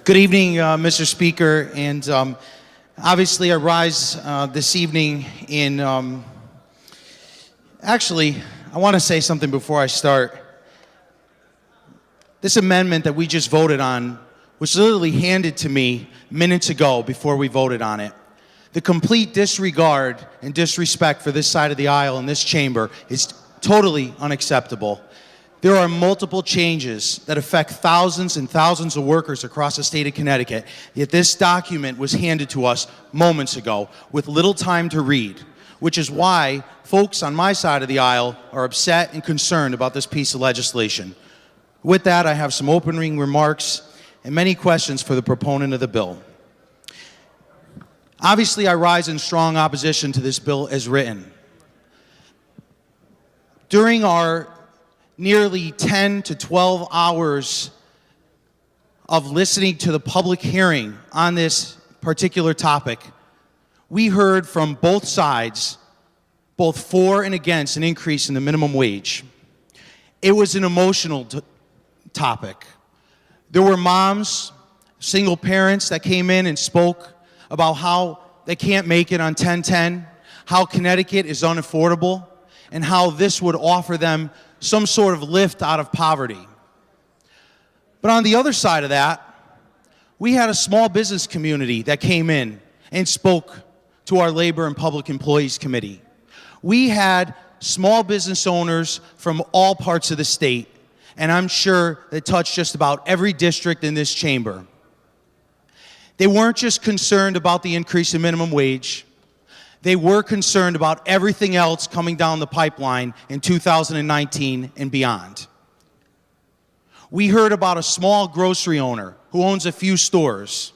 Good evening, Mr. Speaker, and obviously I rise this evening in, actually, I want to say something before I start. This amendment that we just voted on was literally handed to me minutes ago before we voted on it. The complete disregard and disrespect for this side of the aisle in this chamber is totally unacceptable. There are multiple changes that affect thousands and thousands of workers across the state of Connecticut, yet this document was handed to us moments ago with little time to read, which is why folks on my side of the aisle are upset and concerned about this piece of legislation. With that, I have some opening remarks and many questions for the proponent of the bill. Obviously, I rise in strong opposition to this bill as written. During our nearly 10 to 12 hours of listening to the public hearing on this particular topic, we heard from both sides, both for and against an increase in the minimum wage. It was an emotional topic. There were moms, single parents that came in and spoke about how they can't make it on 1010, how Connecticut is unaffordable, and how this would offer them some sort of lift out of poverty. But on the other side of that, we had a small business community that came in and spoke to our Labor and Public Employees Committee. We had small business owners from all parts of the state, and I'm sure they touched just about every district in this chamber. They weren't just concerned about the increase in minimum wage. They were concerned about everything else coming down the pipeline in 2019 and beyond. We heard about a small grocery owner who owns a few stores,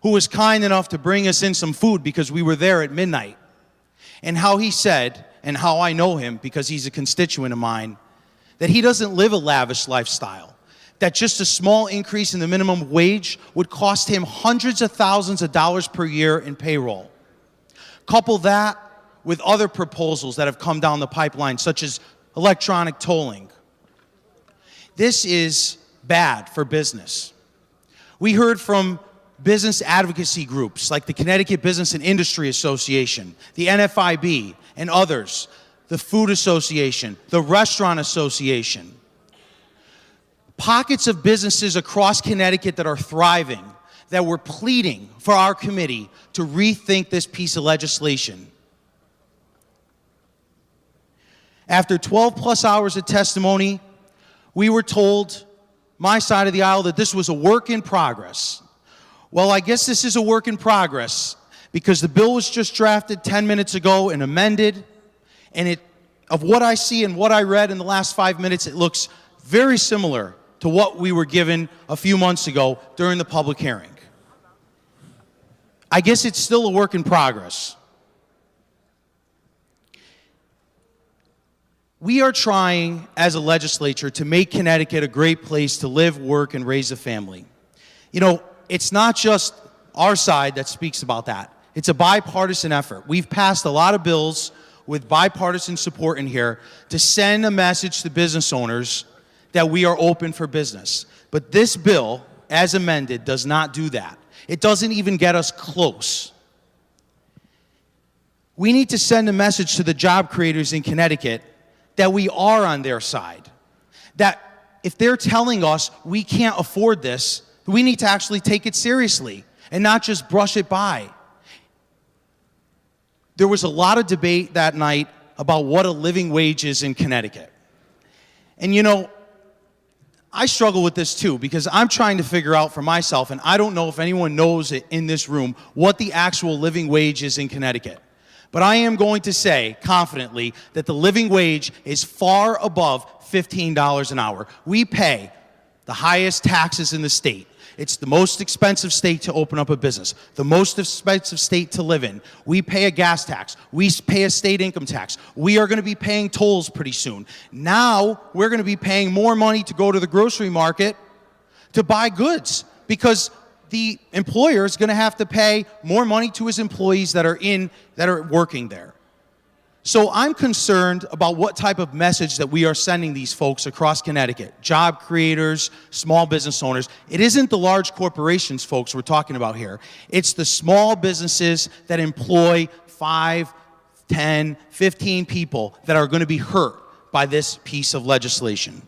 who was kind enough to bring us in some food because we were there at midnight, and how he said, and how I know him because he's a constituent of mine, that he doesn't live a lavish lifestyle, that just a small increase in the minimum wage would cost him hundreds of thousands of dollars per year in payroll. Couple that with other proposals that have come down the pipeline, such as electronic tolling. This is bad for business. We heard from business advocacy groups like the Connecticut Business and Industry Association, the NFIB, and others, the Food Association, the Restaurant Association. Pockets of businesses across Connecticut that are thriving, that were pleading for our committee to rethink this piece of legislation. After 12 plus hours of testimony, we were told, my side of the aisle, that this was a work in progress. Well, I guess this is a work in progress because the bill was just drafted 10 minutes ago and amended, and of what I see and what I read in the last 5 minutes, it looks very similar to what we were given a few months ago during the public hearing. I guess it's still a work in progress. We are trying as a legislature to make Connecticut a great place to live, work, and raise a family. You know, it's not just our side that speaks about that. It's a bipartisan effort. We've passed a lot of bills with bipartisan support in here to send a message to business owners that we are open for business. But this bill, as amended, does not do that. It doesn't even get us close. We need to send a message to the job creators in Connecticut that we are on their side. That if they're telling us we can't afford this, we need to actually take it seriously and not just brush it by. There was a lot of debate that night about what a living wage is in Connecticut. And you know, I struggle with this too because I'm trying to figure out for myself, and I don't know if anyone knows it in this room, what the actual living wage is in Connecticut. But I am going to say confidently that the living wage is far above $15 an hour. We pay the highest taxes in the state. It's the most expensive state to open up a business, the most expensive state to live in. We pay a gas tax. We pay a state income tax. We are going to be paying tolls pretty soon. Now we're going to be paying more money to go to the grocery market to buy goods because the employer is going to have to pay more money to his employees that are working there. So I'm concerned about what type of message that we are sending these folks across Connecticut, job creators, small business owners. It isn't the large corporations, folks, we're talking about here. It's the small businesses that employ 5, 10, 15 people that are going to be hurt by this piece of legislation.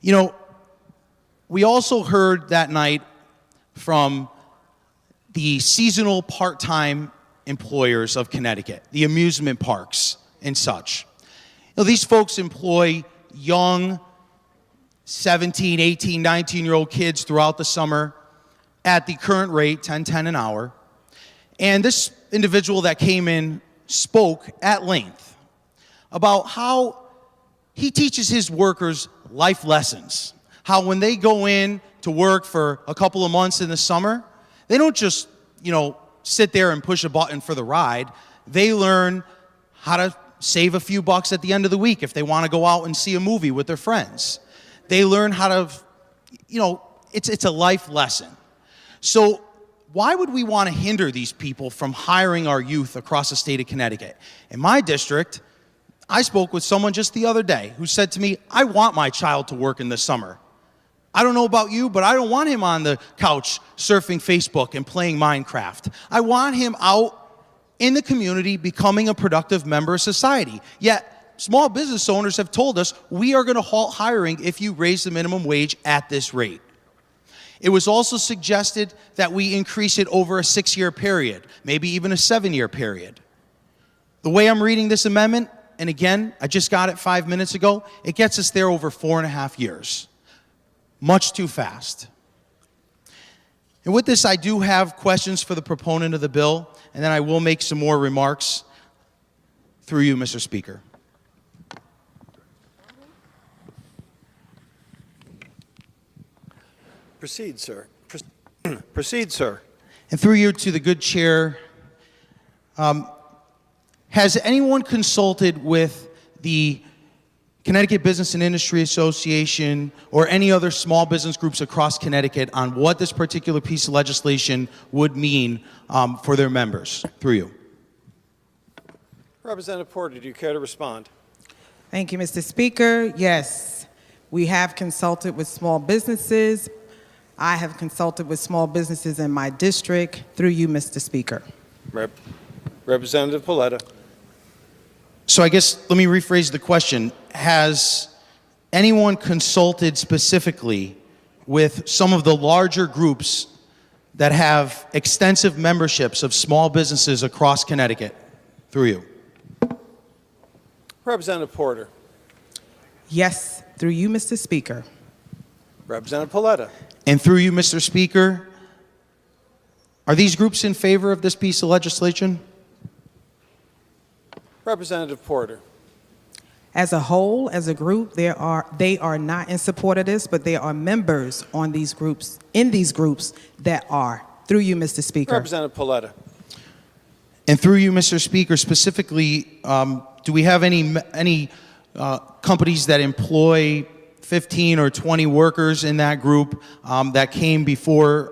You know, we also heard that night from the seasonal part-time employers of Connecticut, the amusement parks and such. You know, these folks employ young 17, 18, 19-year-old kids throughout the summer at the current rate, $10 an hour. And this individual that came in spoke at length about how he teaches his workers life lessons. How when they go in to work for a couple of months in the summer, they don't just, sit there and push a button for the ride. They learn how to save a few bucks at the end of the week if they want to go out and see a movie with their friends. They learn how to, it's a life lesson. So why would we want to hinder these people from hiring our youth across the state of Connecticut? In my district, I spoke with someone just the other day who said to me, I want my child to work in the summer. I don't know about you, but I don't want him on the couch surfing Facebook and playing Minecraft. I want him out in the community becoming a productive member of society. Yet, small business owners have told us we are going to halt hiring if you raise the minimum wage at this rate. It was also suggested that we increase it over a 6-year period, maybe even a 7-year period. The way I'm reading this amendment, and again, I just got it 5 minutes ago, it gets us there over 4.5 years. Much too fast. And with this, I do have questions for the proponent of the bill, and then I will make some more remarks through you, Mr. Speaker. Proceed, sir. Proceed, sir. And through you to the good chair, has anyone consulted with the Connecticut Business and Industry Association or any other small business groups across Connecticut on what this particular piece of legislation would mean for their members? Through you. Representative Porter, do you care to respond? Thank you, Mr. Speaker. Yes, we have consulted with small businesses. I have consulted with small businesses in my district. Through you, Mr. Speaker. Representative Polletta. So I guess let me rephrase the question. Has anyone consulted specifically with some of the larger groups that have extensive memberships of small businesses across Connecticut? Through you. Representative Porter. Yes, through you, Mr. Speaker. Representative Polletta. And through you, Mr. Speaker, are these groups in favor of this piece of legislation? Representative Porter. As a whole, as a group, they are not in support of this, but there are members on these groups, in these groups, that are. Through you, Mr. Speaker. Representative Polletta. And through you, Mr. Speaker, specifically, do we have any companies that employ 15 or 20 workers in that group that came before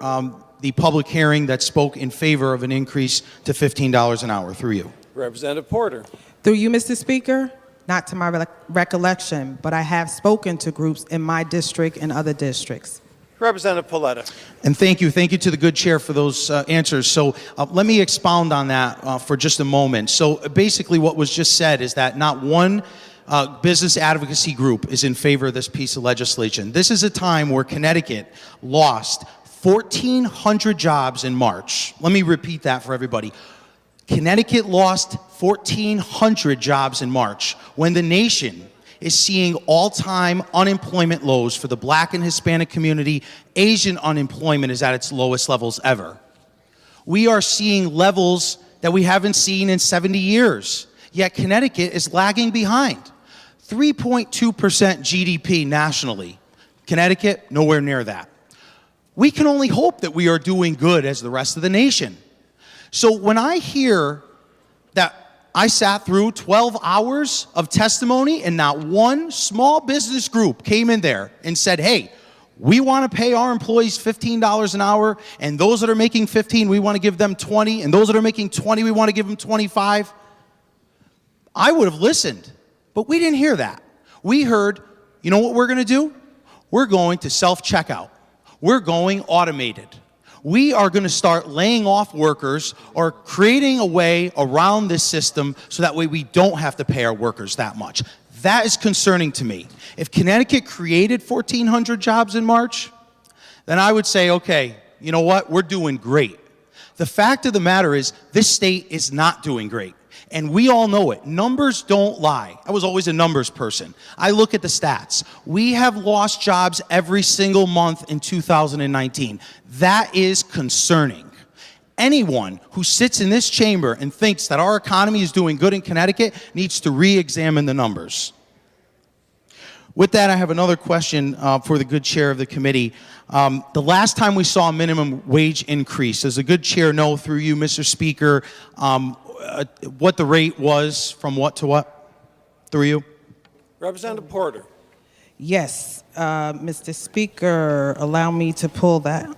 the public hearing that spoke in favor of an increase to $15 an hour? Through you. Representative Porter. Through you, Mr. Speaker, not to my recollection, but I have spoken to groups in my district and other districts. Representative Polletta. And thank you to the good chair for those answers. So let me expound on that for just a moment. So basically what was just said is that not one business advocacy group is in favor of this piece of legislation. This is a time where Connecticut lost 1,400 jobs in March. Let me repeat that for everybody. Connecticut lost 1,400 jobs in March when the nation is seeing all-time unemployment lows for the Black and Hispanic community. Asian unemployment is at its lowest levels ever. We are seeing levels that we haven't seen in 70 years, yet Connecticut is lagging behind. 3.2% GDP nationally. Connecticut, nowhere near that. We can only hope that we are doing good as the rest of the nation. So when I hear that I sat through 12 hours of testimony and not one small business group came in there and said, hey, We want to pay our employees $15 an hour, and those that are making 15, we want to give them 20, and those that are making 20, we want to give them 25. I would have listened, but we didn't hear that. We heard, you know what we're going to do? We're going to self-checkout. We're going automated. We are going to start laying off workers or creating a way around this system so that way we don't have to pay our workers that much. That is concerning to me. If Connecticut created 1,400 jobs in March, then I would say, okay, you know what? We're doing great. The fact of the matter is this state is not doing great. And we all know it. Numbers don't lie. I was always a numbers person. I look at the stats. We have lost jobs every single month in 2019. That is concerning. Anyone who sits in this chamber and thinks that our economy is doing good in Connecticut needs to re-examine the numbers. With that, I have another question for the good chair of the committee. The last time we saw a minimum wage increase, does the good chair know through you, Mr. Speaker, what the rate was from what to what? Through you? Representative Porter. Yes, Mr. Speaker, allow me to pull that.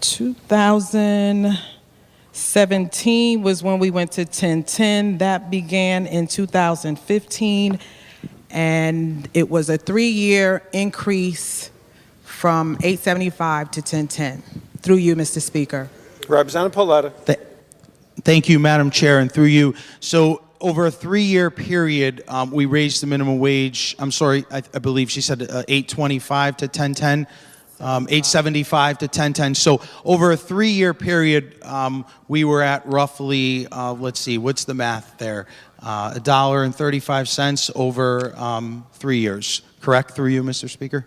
2017 was when we went to 1010. That began in 2015, and it was a 3-year increase from 875 to 1010. Through you, Mr. Speaker. Representative Polletta. Thank you, Madam Chair, and through you. So over a 3-year period, we raised the minimum wage. I'm sorry, I believe she said 825 to 1010. 875 to 1010. So over a 3-year period, we were at roughly, let's see, what's the math there? $1.35 over 3 years. Correct? Through you, Mr. Speaker?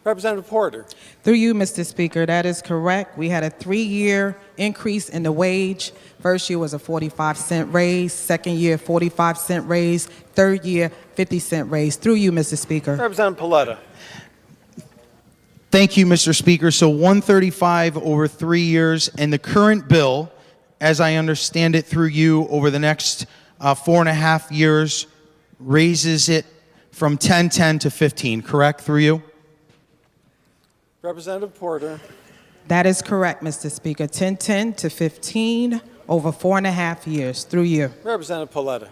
Representative Porter. Through you, Mr. Speaker, that is correct. We had a 3-year increase in the wage. First year was a 45-cent raise. Second year, 45-cent raise. Third year, 50-cent raise. Through you, Mr. Speaker. Representative Polletta. Thank you, Mr. Speaker. So 135 over 3 years, and the current bill, as I understand it through you, over the next 4.5 years, raises it from 1010 to 15, correct? Through you? Representative Porter. That is correct, Mr. Speaker. 1010 to 15 over 4.5 years. Through you. Representative Polletta.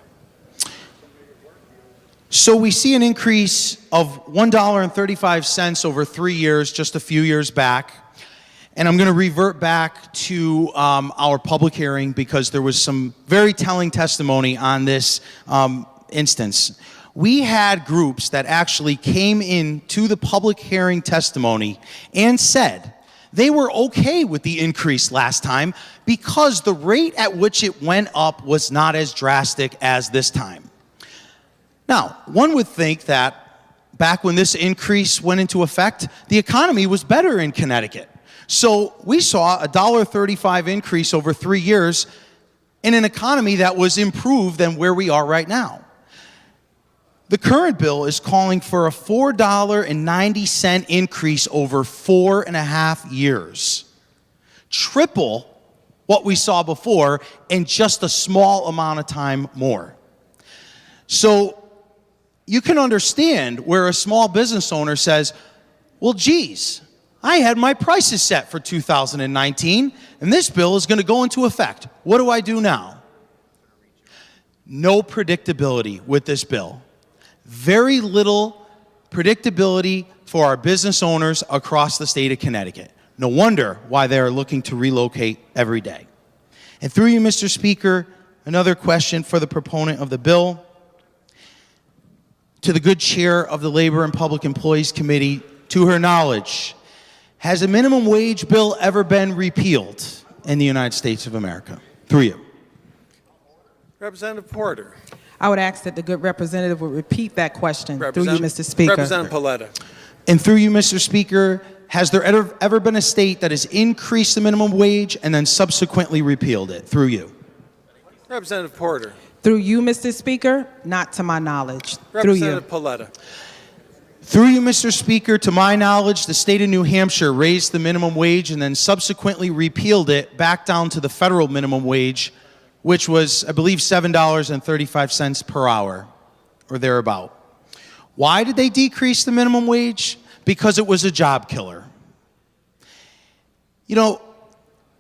So we see an increase of $1.35 over 3 years, just a few years back. And I'm going to revert back to our public hearing because there was some very telling testimony on this instance. We had groups that actually came in to the public hearing testimony and said they were okay with the increase last time because the rate at which it went up was not as drastic as this time. Now, one would think that back when this increase went into effect, the economy was better in Connecticut. So we saw a $1.35 increase over 3 years in an economy that was improved than where we are right now. The current bill is calling for a $4.90 increase over 4.5 years. Triple what we saw before in just a small amount of time more. So you can understand where a small business owner says, well, geez, I had my prices set for 2019, and this bill is going to go into effect. What do I do now? No predictability with this bill. Very little predictability for our business owners across the state of Connecticut. No wonder why they are looking to relocate every day. And through you, Mr. Speaker, another question for the proponent of the bill. To the good chair of the Labor and Public Employees Committee, to her knowledge, has a minimum wage bill ever been repealed in the United States of America? Through you. Representative Porter. I would ask that the good representative would repeat that question. Through you, Mr. Speaker. Representative Polletta. And through you, Mr. Speaker, has there ever been a state that has increased the minimum wage and then subsequently repealed it? Through you. Representative Porter. Through you, Mr. Speaker, not to my knowledge. Through you. Representative Polletta. Through you, Mr. Speaker, to my knowledge, the state of New Hampshire raised the minimum wage and then subsequently repealed it back down to the federal minimum wage which was, I believe, $7.35 per hour, or thereabout. Why did they decrease the minimum wage? Because it was a job killer. You know,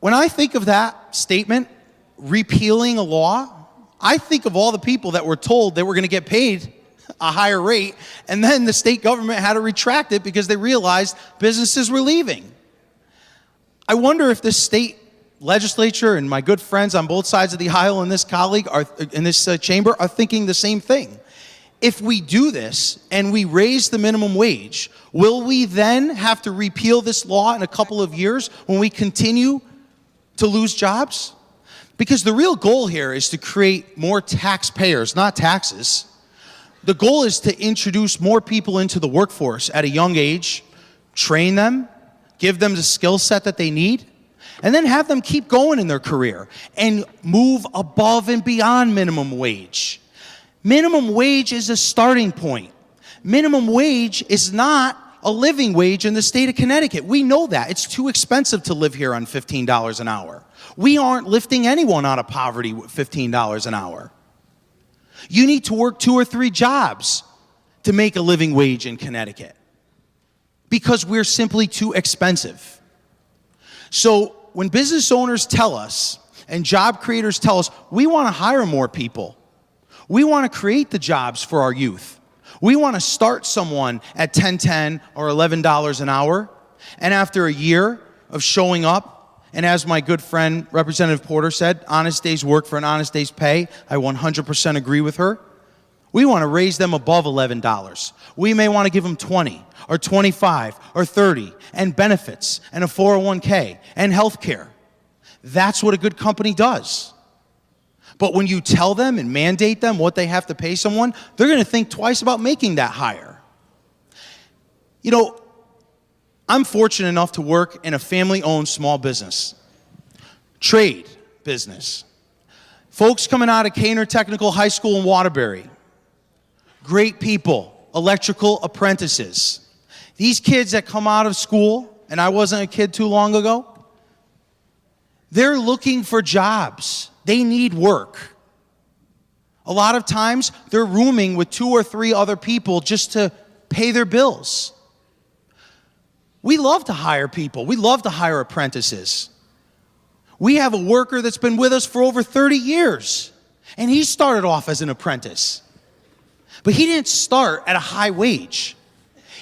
when I think of that statement, repealing a law, I think of all the people that were told they were going to get paid a higher rate, and then the state government had to retract it because they realized businesses were leaving. I wonder if the state legislature and my good friends on both sides of the aisle in this chamber are thinking the same thing. If we do this and we raise the minimum wage, will we then have to repeal this law in a couple of years when we continue to lose jobs? Because the real goal here is to create more taxpayers, not taxes. The goal is to introduce more people into the workforce at a young age, train them, give them the skill set that they need, and then have them keep going in their career and move above and beyond minimum wage. Minimum wage is a starting point. Minimum wage is not a living wage in the state of Connecticut. We know that. It's too expensive to live here on $15 an hour. We aren't lifting anyone out of poverty with $15 an hour. You need to work 2 or 3 jobs to make a living wage in Connecticut because we're simply too expensive. So when business owners tell us and job creators tell us, we want to hire more people, we want to create the jobs for our youth, we want to start someone at $10 or $11 an hour, and after a year of showing up, and as my good friend Representative Porter said, honest day's work for an honest day's pay, I 100% agree with her. We want to raise them above $11. We may want to give them 20 or 25 or 30 and benefits and a 401k and health care. That's what a good company does. But when you tell them and mandate them what they have to pay someone, they're going to think twice about making that hire. You know, I'm fortunate enough to work in a family-owned small business, trade business. Folks coming out of Kaner Technical High School in Waterbury, great people, electrical apprentices. These kids that come out of school, and I wasn't a kid too long ago, they're looking for jobs. They need work. A lot of times, they're rooming with 2 or 3 other people just to pay their bills. We love to hire people. We love to hire apprentices. We have a worker that's been with us for over 30 years, and he started off as an apprentice. But he didn't start at a high wage.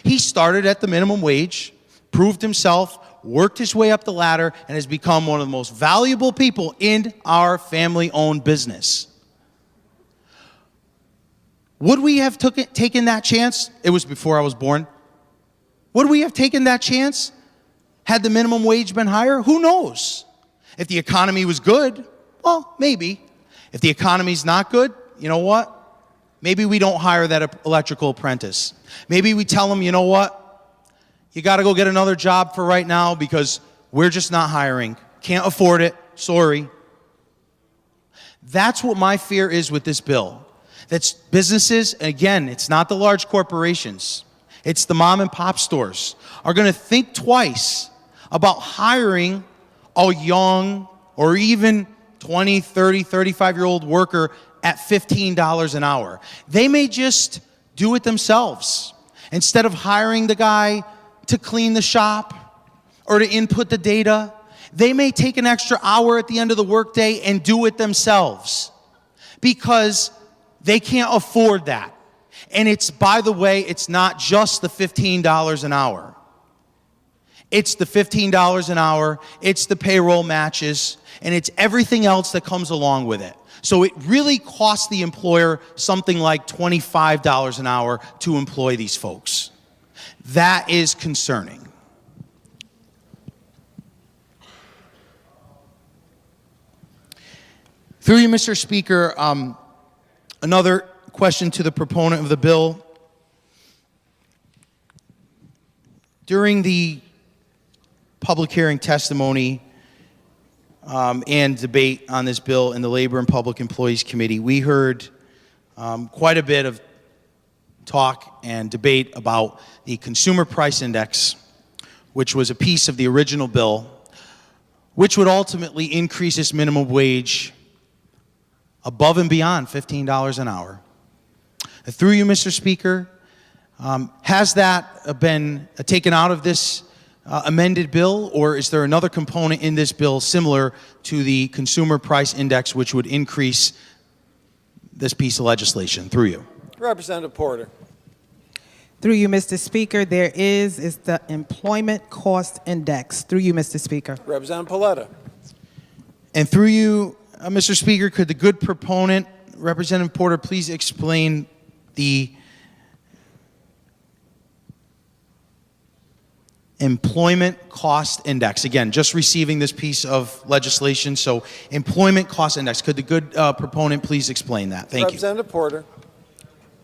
He started at the minimum wage, proved himself, worked his way up the ladder, and has become one of the most valuable people in our family-owned business. Would we have taken that chance? It was before I was born. Would we have taken that chance had the minimum wage been higher? Who knows? If the economy was good, well, maybe. If the economy's not good, you know what? Maybe we don't hire that electrical apprentice. Maybe we tell them, you know what? You got to go get another job for right now because we're just not hiring. Can't afford it. Sorry. That's what my fear is with this bill. That's businesses, and again, it's not the large corporations. It's the mom and pop stores are going to think twice about hiring a young or even 20, 30, 35-year-old worker at $15 an hour. They may just do it themselves. Instead of hiring the guy to clean the shop or to input the data, they may take an extra hour at the end of the workday and do it themselves because they can't afford that. And it's, by the way, it's not just the $15 an hour. It's the $15 an hour, it's the payroll matches, and it's everything else that comes along with it. So it really costs the employer something like $25 an hour to employ these folks. That is concerning. Through you, Mr. Speaker, another question to the proponent of the bill. During the public hearing testimony and debate on this bill in the Labor and Public Employees Committee, we heard quite a bit of talk and debate about the Consumer Price Index, which was a piece of the original bill, which would ultimately increase this minimum wage above and beyond $15 an hour. Through you, Mr. Speaker, has that been taken out of this amended bill, or is there another component in this bill similar to the Consumer Price Index which would increase this piece of legislation? Through you. Representative Porter. Through you, Mr. Speaker, there is the Employment Cost Index. Through you, Mr. Speaker. Representative Polletta. And through you, Mr. Speaker, could the good proponent, Representative Porter, please explain the Employment Cost Index? Again, just receiving this piece of legislation, so Employment Cost Index. Could the good proponent please explain that? Thank you. Representative Porter.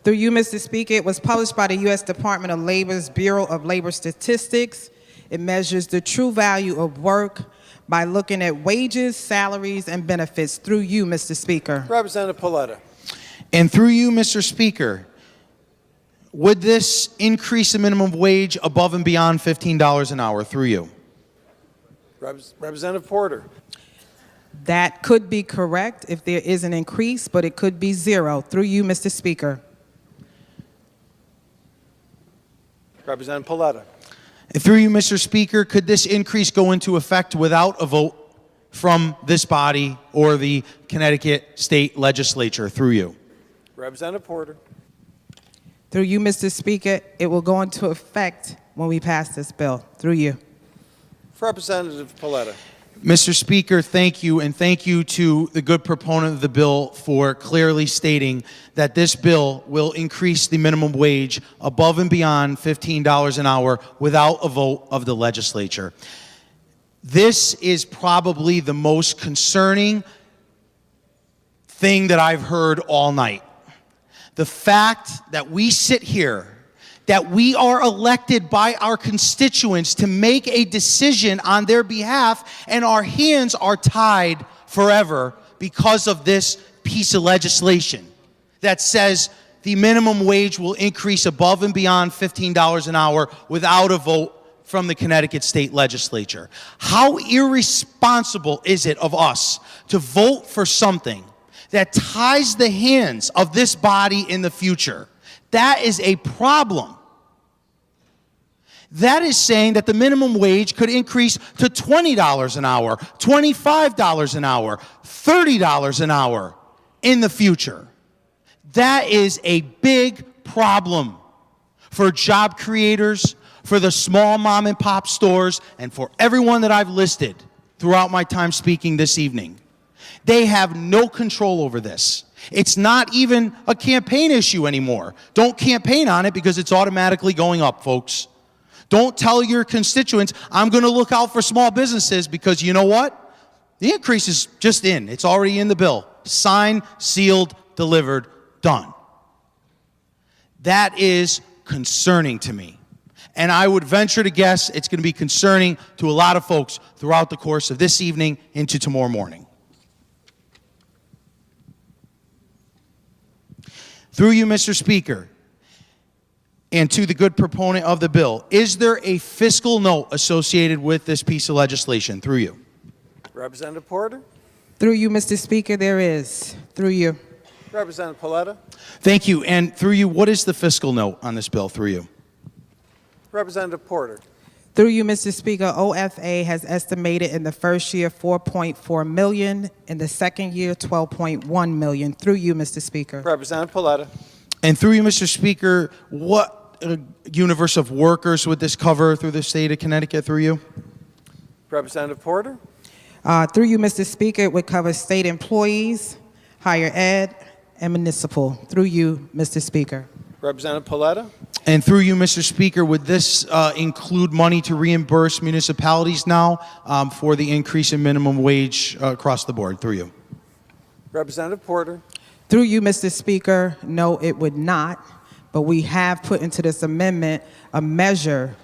Through you, Mr. Speaker, it was published by the U.S. Department of Labor's Bureau of Labor Statistics. It measures the true value of work by looking at wages, salaries, and benefits. Through you, Mr. Speaker. Representative Polletta. And through you, Mr. Speaker, would this increase the minimum wage above and beyond $15 an hour? Through you. Representative Porter. That could be correct if there is an increase, but it could be zero. Through you, Mr. Speaker. Representative Polletta. And through you, Mr. Speaker, could this increase go into effect without a vote from this body or the Connecticut State Legislature? Through you. Representative Porter. Through you, Mr. Speaker, it will go into effect when we pass this bill. Through you. Representative Polletta. Mr. Speaker, thank you, and thank you to the good proponent of the bill for clearly stating that this bill will increase the minimum wage above and beyond $15 an hour without a vote of the legislature. This is probably the most concerning thing that I've heard all night. The fact that we sit here, that we are elected by our constituents to make a decision on their behalf, and our hands are tied forever because of this piece of legislation that says the minimum wage will increase above and beyond $15 an hour without a vote from the Connecticut State Legislature. How irresponsible is it of us to vote for something that ties the hands of this body in the future? That is a problem. That is saying that the minimum wage could increase to $20 an hour, $25 an hour, $30 an hour in the future. That is a big problem for job creators, for the small mom and pop stores, and for everyone that I've listed throughout my time speaking this evening. They have no control over this. It's not even a campaign issue anymore. Don't campaign on it because it's automatically going up, folks. Don't tell your constituents, I'm going to look out for small businesses, because you know what? The increase is just in. It's already in the bill. Signed, sealed, delivered, done. That is concerning to me. And I would venture to guess it's going to be concerning to a lot of folks throughout the course of this evening into tomorrow morning. Through you, Mr. Speaker, and to the good proponent of the bill, is there a fiscal note associated with this piece of legislation? Through you. Representative Porter. Through you, Mr. Speaker, there is. Through you. Representative Polletta. Thank you. And through you, what is the fiscal note on this bill? Through you. Representative Porter. Through you, Mr. Speaker, OFA has estimated in the first year $4.4 million, in the second year $12.1 million. Through you, Mr. Speaker. Representative Polletta. And through you, Mr. Speaker, what universe of workers would this cover through the state of Connecticut? Through you. Representative Porter. Through you, Mr. Speaker, it would cover state employees, higher ed, and municipal. Through you, Mr. Speaker. Representative Polletta. And through you, Mr. Speaker, would this include money to reimburse municipalities now for the increase in minimum wage across the board? Through you. Representative Porter. Through you, Mr. Speaker, no, it would not. But we have put into this amendment a measure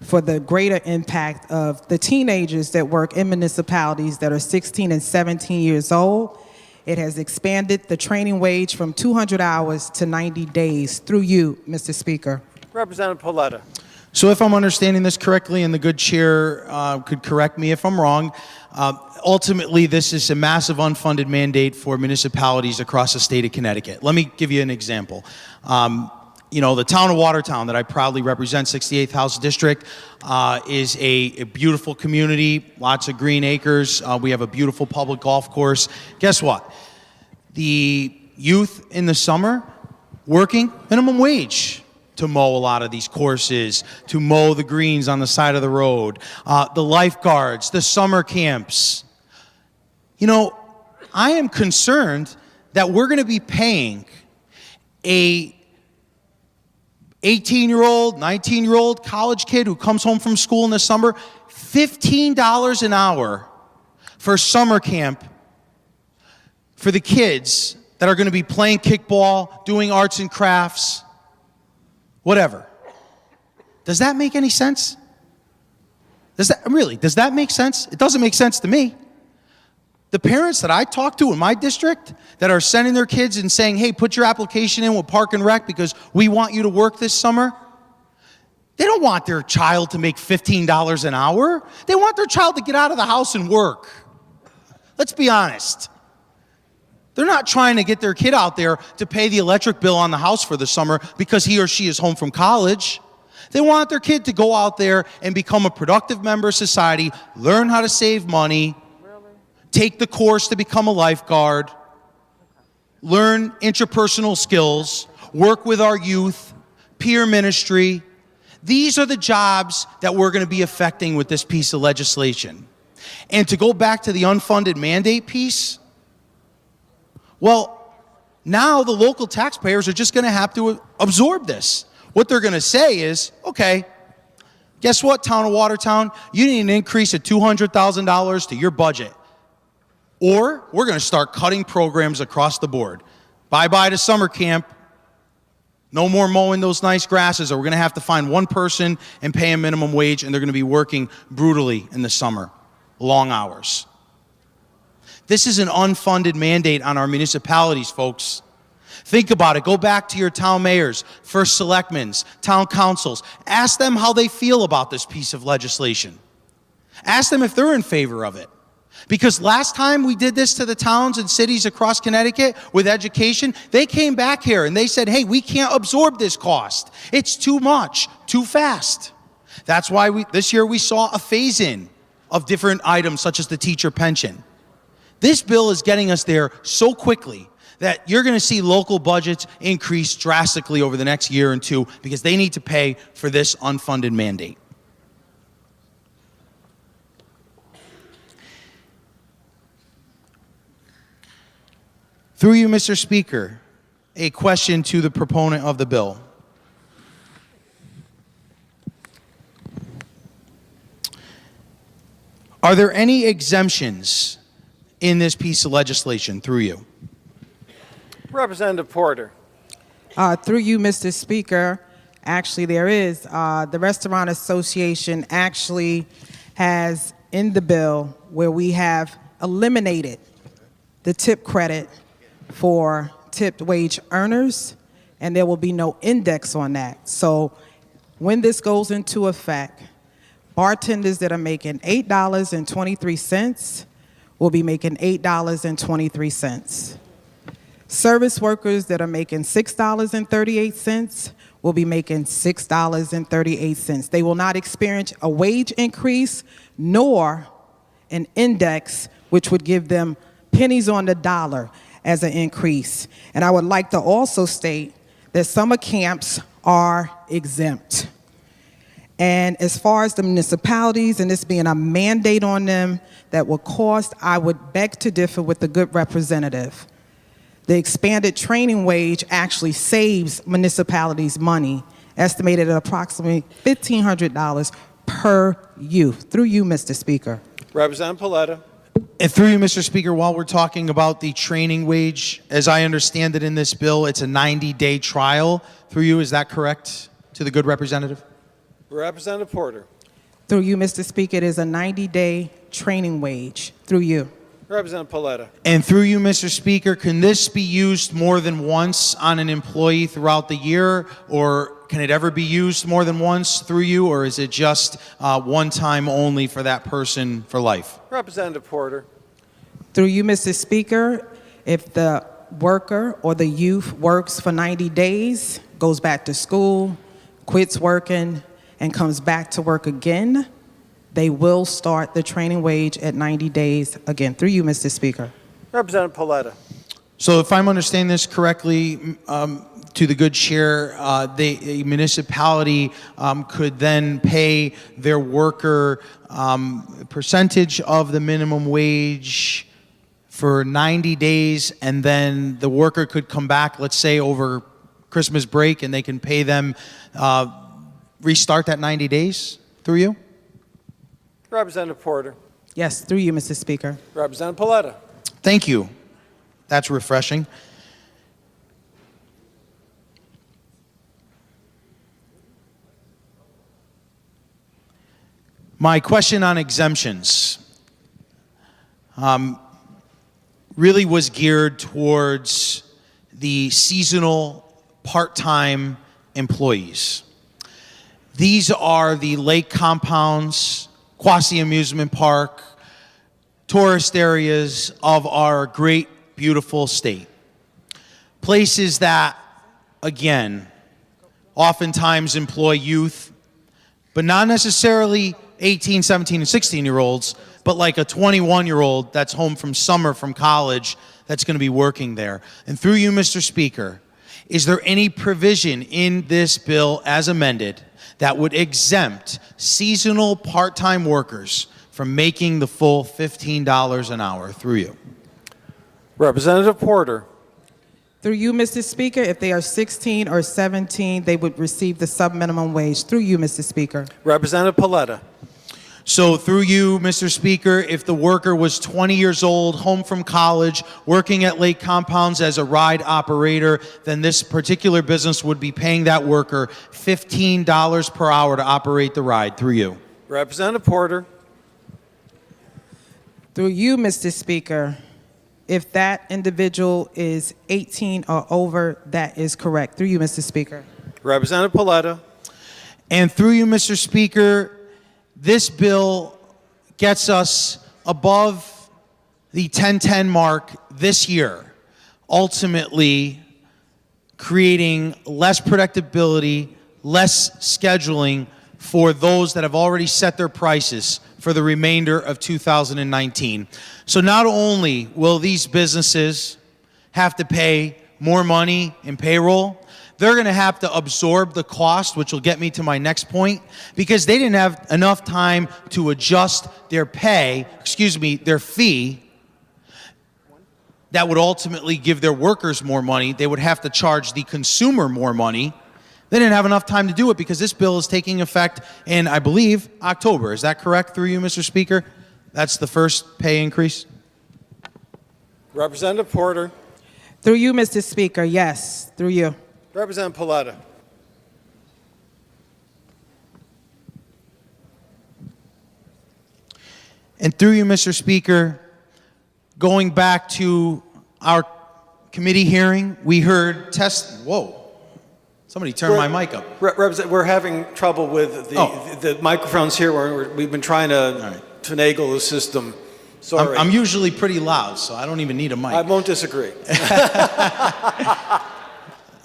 for the greater impact of the teenagers that work in municipalities that are 16 and 17 years old. It has expanded the training wage from 200 hours to 90 days. Through you, Mr. Speaker. Representative Polletta. So if I'm understanding this correctly, and the good chair could correct me if I'm wrong, Ultimately, this is a massive unfunded mandate for municipalities across the state of Connecticut. Let me give you an example. The town of Watertown that I proudly represent, 68th House District, is a beautiful community, lots of green acres. We have a beautiful public golf course. Guess what? The youth in the summer working minimum wage to mow a lot of these courses, to mow the greens on the side of the road, the lifeguards, the summer camps. I am concerned that we're going to be paying a 18-year-old, 19-year-old college kid who comes home from school in the summer $15 an hour for summer camp for the kids that are going to be playing kickball, doing arts and crafts, whatever. Does that make any sense? Does that make sense? It doesn't make sense to me. The parents that I talk to in my district that are sending their kids and saying, hey, put your application in with Park and Rec because we want you to work this summer, they don't want their child to make $15 an hour. They want their child to get out of the house and work. Let's be honest. They're not trying to get their kid out there to pay the electric bill on the house for the summer because he or she is home from college. They want their kid to go out there and become a productive member of society, learn how to save money, take the course to become a lifeguard, learn interpersonal skills, work with our youth, peer ministry. These are the jobs that we're going to be affecting with this piece of legislation. And to go back to the unfunded mandate piece, well, now the local taxpayers are just going to have to absorb this. What they're going to say is, okay, guess what, Town of Watertown? You need an increase of $200,000 to your budget. Or we're going to start cutting programs across the board. Bye-bye to summer camp. No more mowing those nice grasses, or we're going to have to find one person and pay a minimum wage, and they're going to be working brutally in the summer, long hours. This is an unfunded mandate on our municipalities, folks. Think about it. Go back to your town mayors, first selectmen's, town councils. Ask them how they feel about this piece of legislation. Ask them if they're in favor of it. Because last time we did this to the towns and cities across Connecticut with education, they came back here and they said, hey, we can't absorb this cost. It's too much, too fast. That's why this year we saw a phase-in of different items such as the teacher pension. This bill is getting us there so quickly that you're going to see local budgets increase drastically over the next year and two because they need to pay for this unfunded mandate. Through you, Mr. Speaker, a question to the proponent of the bill. Are there any exemptions in this piece of legislation? Through you. Representative Porter. Through you, Mr. Speaker, actually there is. The Restaurant Association actually has in the bill where we have eliminated the tip credit for tipped wage earners, and there will be no index on that. So when this goes into effect, bartenders that are making $8.23 will be making $8.23. Service workers that are making $6.38 will be making $6.38. They will not experience a wage increase nor an index which would give them pennies on the dollar as an increase. And I would like to also state that summer camps are exempt. And as far as the municipalities and this being a mandate on them that will cost, I would beg to differ with the good representative. The expanded training wage actually saves municipalities money, estimated at approximately $1,500 per youth. Through you, Mr. Speaker. Representative Polletta. And through you, Mr. Speaker, while we're talking about the training wage, as I understand it in this bill, it's a 90-day trial. Through you, is that correct to the good representative? Representative Porter. Through you, Mr. Speaker, it is a 90-day training wage. Through you. Representative Polletta. And through you, Mr. Speaker, can this be used more than once on an employee throughout the year, or can it ever be used more than once through you, or is it just one time only for that person for life? Representative Porter. Through you, Mr. Speaker, if the worker or the youth works for 90 days, goes back to school, quits working, and comes back to work again, they will start the training wage at 90 days again. Through you, Mr. Speaker. Representative Polletta. So if I'm understanding this correctly, to the good chair, the municipality could then pay their worker percentage of the minimum wage for 90 days, and then the worker could come back, let's say over Christmas break, and they can pay them, restart that 90 days through you? Representative Porter. Yes, through you, Mr. Speaker. Representative Polletta. Thank you. That's refreshing. My question on exemptions really was geared towards the seasonal part-time employees. These are the lake compounds, Quasi Amusement Park, tourist areas of our great, beautiful state. Places that, again, oftentimes employ youth, but not necessarily 18, 17, and 16-year-olds, but like a 21-year-old that's home from summer from college that's going to be working there. And through you, Mr. Speaker, is there any provision in this bill as amended that would exempt seasonal part-time workers from making the full $15 an hour through you? Representative Porter. Through you, Mr. Speaker, if they are 16 or 17, they would receive the sub-minimum wage. Through you, Mr. Speaker. Representative Polletta. So through you, Mr. Speaker, if the worker was 20 years old, home from college, working at lake compounds as a ride operator, then this particular business would be paying that worker $15 per hour to operate the ride through you. Representative Porter. Through you, Mr. Speaker, if that individual is 18 or over, that is correct. Through you, Mr. Speaker. Representative Polletta. And through you, Mr. Speaker, this bill gets us above the 10-10 mark this year, ultimately creating less predictability, less scheduling for those that have already set their prices for the remainder of 2019. So not only will these businesses have to pay more money in payroll, they're going to have to absorb the cost, which will get me to my next point, because they didn't have enough time to adjust their their fee that would ultimately give their workers more money. They would have to charge the consumer more money. They didn't have enough time to do it because this bill is taking effect in, I believe, October. Is that correct through you, Mr. Speaker? That's the first pay increase? Representative Porter. Through you, Mr. Speaker, yes, through you. Representative Polletta. And through you, Mr. Speaker, going back to our committee hearing, we heard whoa, somebody turned my mic up. We're having trouble with the microphones here. We've been trying to finagle the system. Sorry. I'm usually pretty loud, so I don't even need a mic. I won't disagree.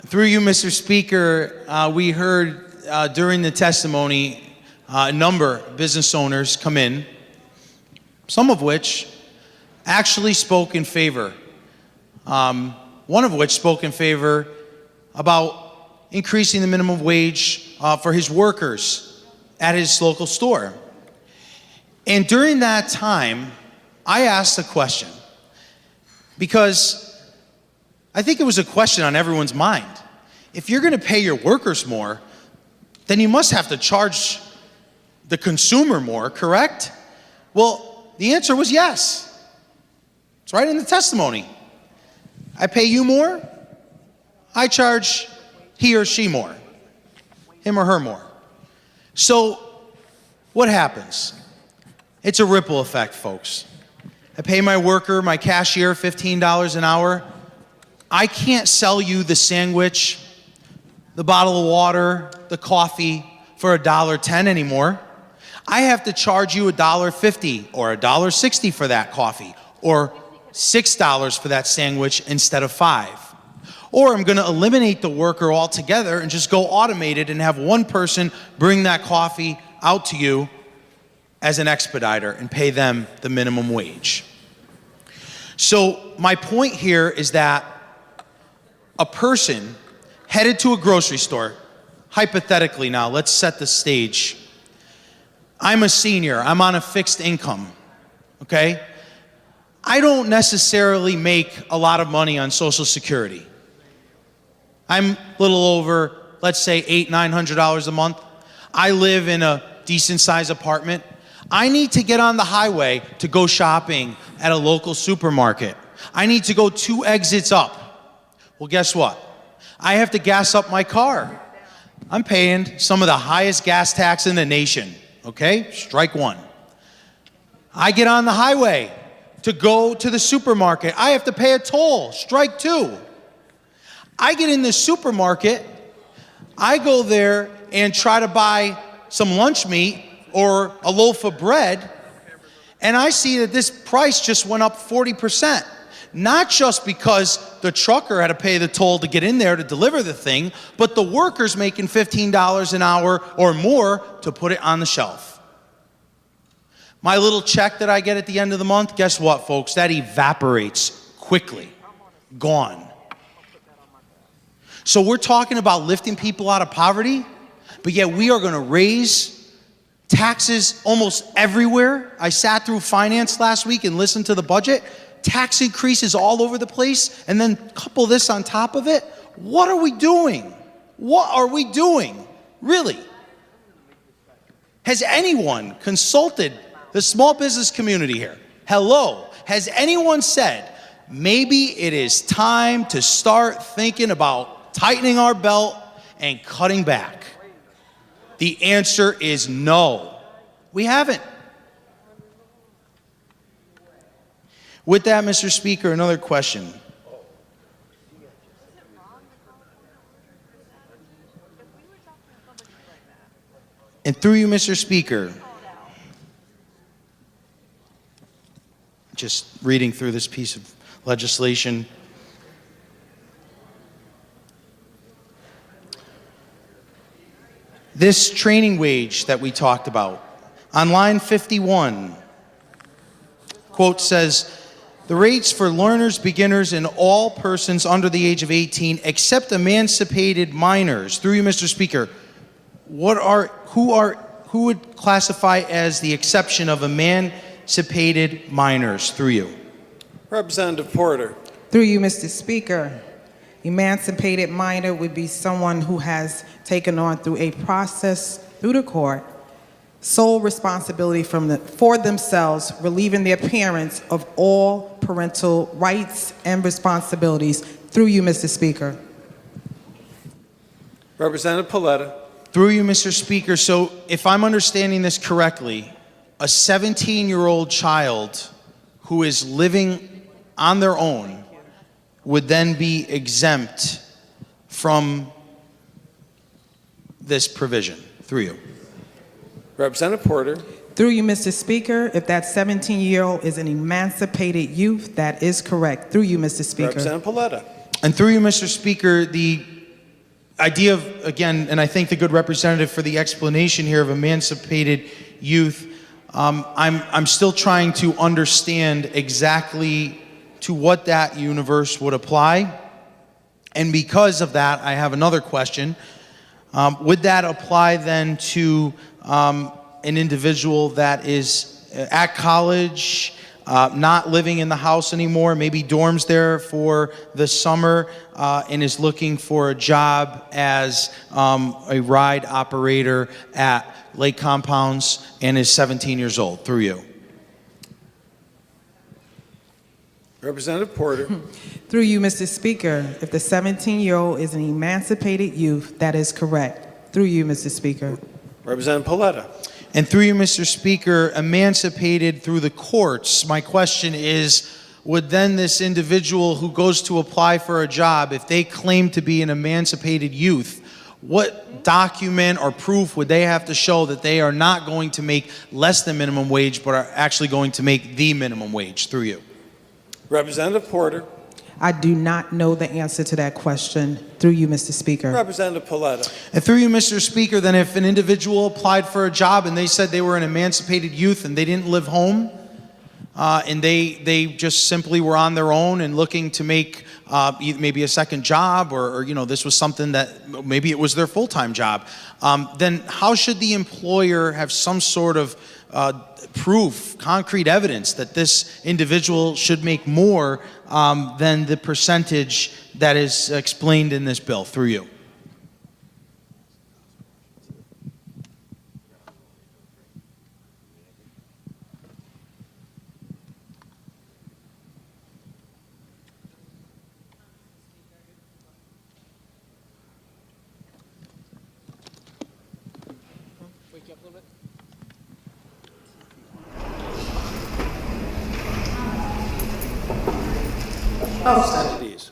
Through you, Mr. Speaker, we heard during the testimony a number of business owners come in, some of which actually spoke in favor. One of which spoke in favor about increasing the minimum wage for his workers at his local store. And during that time, I asked a question because I think it was a question on everyone's mind. If you're going to pay your workers more, then you must have to charge the consumer more, correct? Well, the answer was yes. It's right in the testimony. I pay you more, I charge he or she more, him or her more. So what happens? It's a ripple effect, folks. I pay my worker, my cashier, $15 an hour. I can't sell you the sandwich, the bottle of water, the coffee for $1.10 anymore. I have to charge you $1.50 or $1.60 for that coffee, or $6 for that sandwich instead of $5. Or I'm going to eliminate the worker altogether and just go automated and have one person bring that coffee out to you as an expediter and pay them the minimum wage. So my point here is that a person headed to a grocery store, hypothetically now, let's set the stage. I'm a senior, I'm on a fixed income, okay? I don't necessarily make a lot of money on Social Security. I'm a little over, let's say, $800-900 a month. I live in a decent sized apartment. I need to get on the highway to go shopping at a local supermarket. I need to go 2 exits up. Well, guess what? I have to gas up my car. I'm paying some of the highest gas tax in the nation, okay? Strike one. I get on the highway to go to the supermarket. I have to pay a toll. Strike two. I get in the supermarket, I go there and try to buy some lunch meat or a loaf of bread, and I see that this price just went up 40%. Not just because the trucker had to pay the toll to get in there to deliver the thing, but the worker's making $15 an hour or more to put it on the shelf. My little check that I get at the end of the month, guess what, folks? That evaporates quickly. Gone. So we're talking about lifting people out of poverty, but yet we are going to raise taxes almost everywhere. I sat through finance last week and listened to the budget. Tax increases all over the place, and then couple this on top of it. What are we doing? What are we doing? Really? Has anyone consulted the small business community here? Hello? Has anyone said, maybe it is time to start thinking about tightening our belt and cutting back? The answer is no. We haven't. With that, Mr. Speaker, another question. And through you, Mr. Speaker, just reading through this piece of legislation, this training wage that we talked about, on line 51, quote says, the rates for learners, beginners, and all persons under the age of 18, except emancipated minors. Through you, Mr. Speaker, who would classify as the exception of emancipated minors? Through you. Representative Porter. Through you, Mr. Speaker, emancipated minor would be someone who has taken on through a process through the court sole responsibility for themselves, relieving their parents of all parental rights and responsibilities. Through you, Mr. Speaker. Representative Polletta. Through you, Mr. Speaker. So if I'm understanding this correctly, a 17-year-old child who is living on their own would then be exempt from this provision. Through you. Representative Porter. Through you, Mr. Speaker, if that 17-year-old is an emancipated youth, that is correct. Through you, Mr. Speaker. Representative Polletta. And through you, Mr. Speaker, the idea of, again, and I thank the good representative for the explanation here of emancipated youth, I'm still trying to understand exactly to what that universe would apply. And because of that, I have another question. Would that apply then to an individual that is at college, not living in the house anymore, maybe dorms there for the summer, and is looking for a job as a ride operator at lake compounds and is 17 years old? Through you. Representative Porter. Through you, Mr. Speaker, if the 17-year-old is an emancipated youth, that is correct. Through you, Mr. Speaker. Representative Polletta. And through you, Mr. Speaker, emancipated through the courts, my question is, would then this individual who goes to apply for a job, if they claim to be an emancipated youth, what document or proof would they have to show that they are not going to make less than minimum wage, but are actually going to make the minimum wage through you? Representative Porter. I do not know the answer to that question. Through you, Mr. Speaker. Representative Polletta. And through you, Mr. Speaker, then if an individual applied for a job and they said they were an emancipated youth and they didn't live home, and they just simply were on their own and looking to make maybe a second job, or you know, this was something that maybe it was their full-time job, then how should the employer have some sort of proof, concrete evidence that this individual should make more than the percentage that is explained in this bill through you? Entities.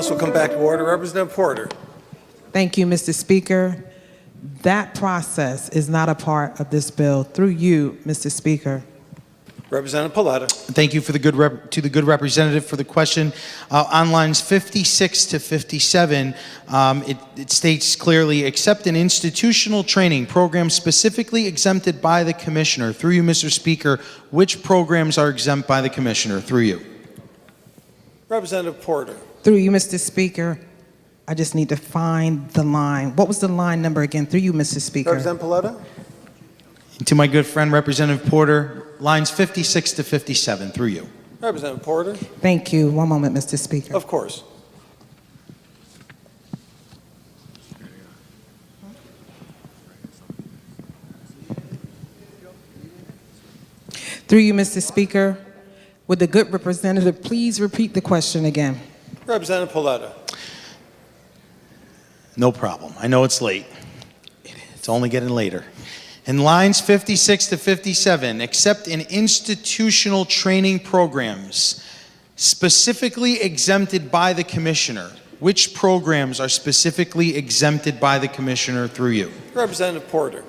House will come back to order. Representative Porter. Thank you, Mr. Speaker. That process is not a part of this bill. Through you, Mr. Speaker. Representative Polletta. Thank you for the good representative for the question. On lines 56 to 57, it states clearly, except an institutional training program specifically exempted by the commissioner. Through you, Mr. Speaker, which programs are exempt by the commissioner? Through you. Representative Porter. Through you, Mr. Speaker. I just need to find the line. What was the line number again? Through you, Mr. Speaker. Representative Polletta. And to my good friend, Representative Porter, lines 56 to 57, through you. Representative Porter. Thank you. One moment, Mr. Speaker. Of course. Through you, Mr. Speaker, would the good representative please repeat the question again? Representative Polletta. No problem. I know it's late. It's only getting later. In lines 56 to 57, except in institutional training programs specifically exempted by the commissioner, which programs are specifically exempted by the commissioner through you? Representative Porter.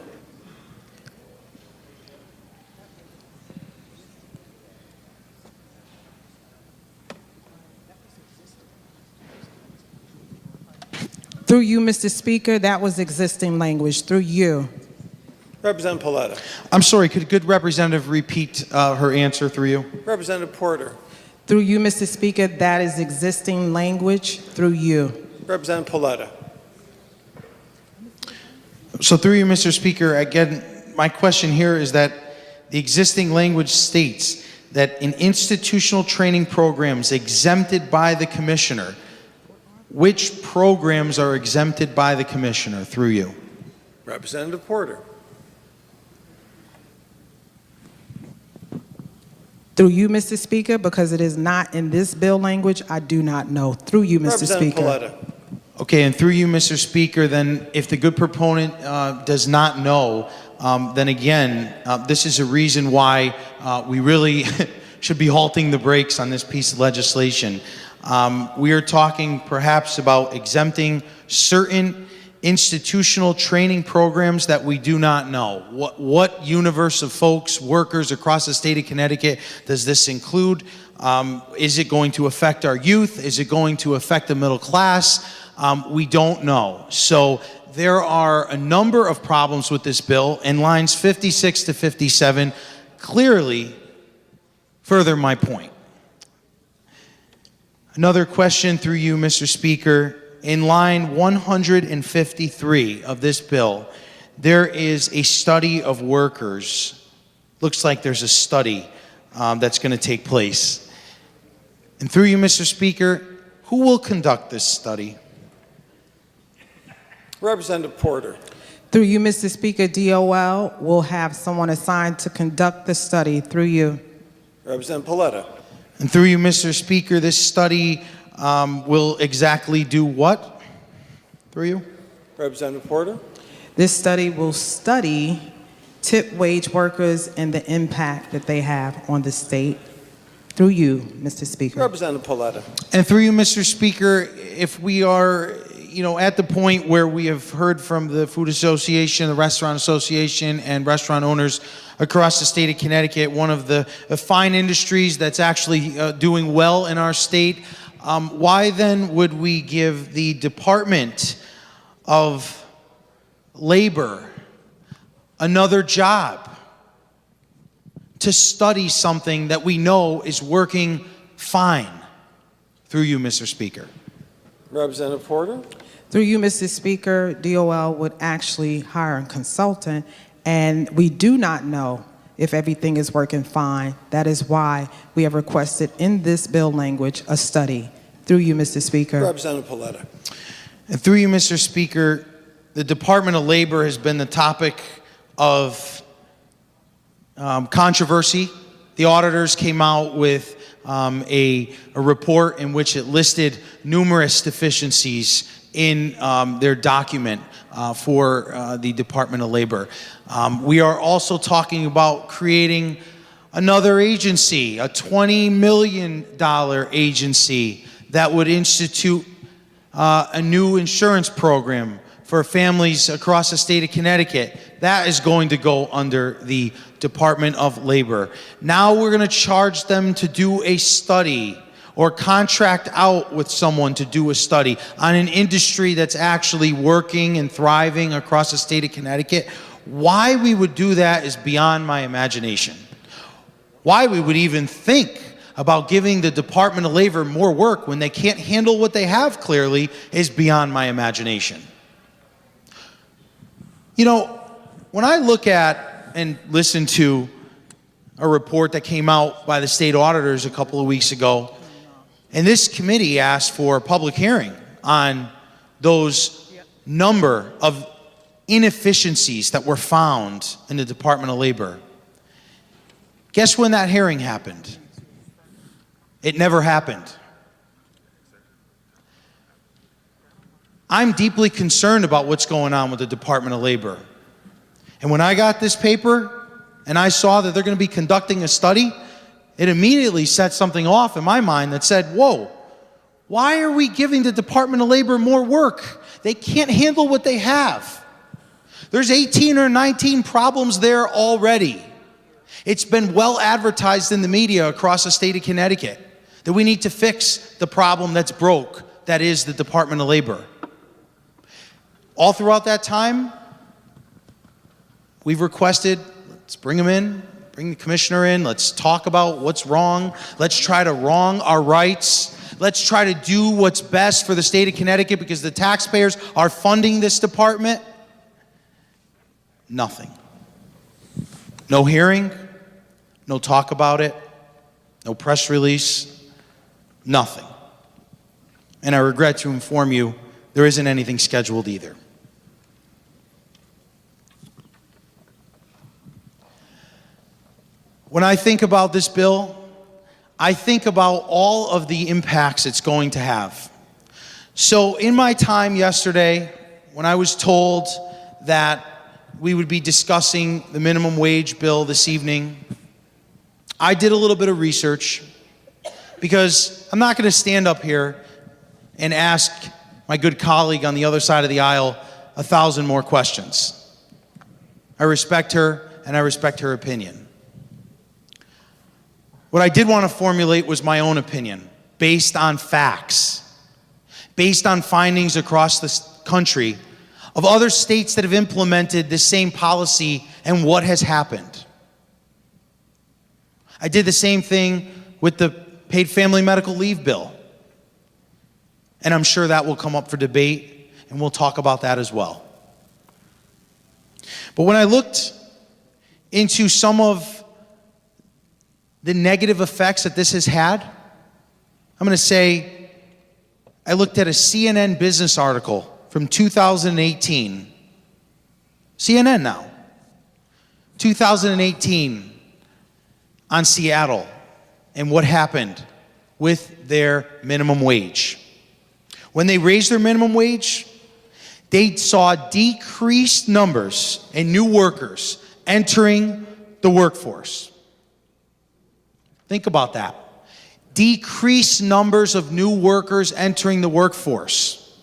Through you, Mr. Speaker, that was existing language. Through you. Representative Polletta. I'm sorry, could a good representative repeat her answer through you? Representative Porter. Through you, Mr. Speaker, that is existing language. Through you. Representative Polletta. So through you, Mr. Speaker, again, my question here is that the existing language states that in institutional training programs exempted by the commissioner, which programs are exempted by the commissioner through you? Representative Porter. Through you, Mr. Speaker, because it is not in this bill language, I do not know. Through you, Mr. Speaker. Representative Polletta. Okay, and through you, Mr. Speaker, then if the good proponent does not know, then again, this is a reason why we really should be halting the brakes on this piece of legislation. We are talking perhaps about exempting certain institutional training programs that we do not know. What universe of folks, workers across the state of Connecticut does this include? Is it going to affect our youth? Is it going to affect the middle class? We don't know. So there are a number of problems with this bill, and lines 56 to 57 clearly further my point. Another question through you, Mr. Speaker. In line 153 of this bill, there is a study of workers. Looks like there's a study that's going to take place. And through you, Mr. Speaker, who will conduct this study? Representative Porter. Through you, Mr. Speaker, DOL will have someone assigned to conduct the study. Through you. Representative Polletta. And through you, Mr. Speaker, this study will exactly do what? Through you? Representative Porter. This study will study tip wage workers and the impact that they have on the state. Through you, Mr. Speaker. Representative Polletta. And through you, Mr. Speaker, if we are, at the point where we have heard from the Food Association, the Restaurant Association, and restaurant owners across the state of Connecticut, one of the fine industries that's actually doing well in our state, why then would we give the Department of Labor another job to study something that we know is working fine? Through you, Mr. Speaker. Representative Porter. Through you, Mr. Speaker, DOL would actually hire a consultant, and we do not know if everything is working fine. That is why we have requested in this bill language a study. Through you, Mr. Speaker. Representative Polletta. And through you, Mr. Speaker, the Department of Labor has been the topic of controversy. The auditors came out with a report in which it listed numerous deficiencies in their document for the Department of Labor. We are also talking about creating another agency, a $20 million agency that would institute a new insurance program for families across the state of Connecticut. That is going to go under the Department of Labor. Now we're going to charge them to do a study or contract out with someone to do a study on an industry that's actually working and thriving across the state of Connecticut. Why we would do that is beyond my imagination. Why we would even think about giving the Department of Labor more work when they can't handle what they have clearly is beyond my imagination. When I look at and listen to a report that came out by the state auditors a couple of weeks ago, and this committee asked for a public hearing on those number of inefficiencies that were found in the Department of Labor. Guess when that hearing happened? It never happened. I'm deeply concerned about what's going on with the Department of Labor. And when I got this paper and I saw that they're going to be conducting a study, it immediately set something off in my mind that said, whoa, why are we giving the Department of Labor more work? They can't handle what they have. There's 18 or 19 problems there already. It's been well advertised in the media across the state of Connecticut that we need to fix the problem that's broke, that is the Department of Labor. All throughout that time, we've requested, let's bring them in, bring the commissioner in, let's talk about what's wrong, let's try to wrong our rights, let's try to do what's best for the state of Connecticut because the taxpayers are funding this department. Nothing. No hearing, no talk about it, no press release, nothing. And I regret to inform you, there isn't anything scheduled either. When I think about this bill, I think about all of the impacts it's going to have. So in my time yesterday, when I was told that we would be discussing the minimum wage bill this evening, I did a little bit of research because I'm not going to stand up here and ask my good colleague on the other side of the aisle 1,000 more questions. I respect her, and I respect her opinion. What I did want to formulate was my own opinion, based on facts, based on findings across the country of other states that have implemented this same policy and what has happened. I did the same thing with the paid family medical leave bill. And I'm sure that will come up for debate, and we'll talk about that as well. But when I looked into some of the negative effects that this has had, I'm going to say I looked at a CNN business article from 2018. CNN now. 2018 on Seattle and what happened with their minimum wage. When they raised their minimum wage, they saw decreased numbers in new workers entering the workforce. Think about that. Decreased numbers of new workers entering the workforce.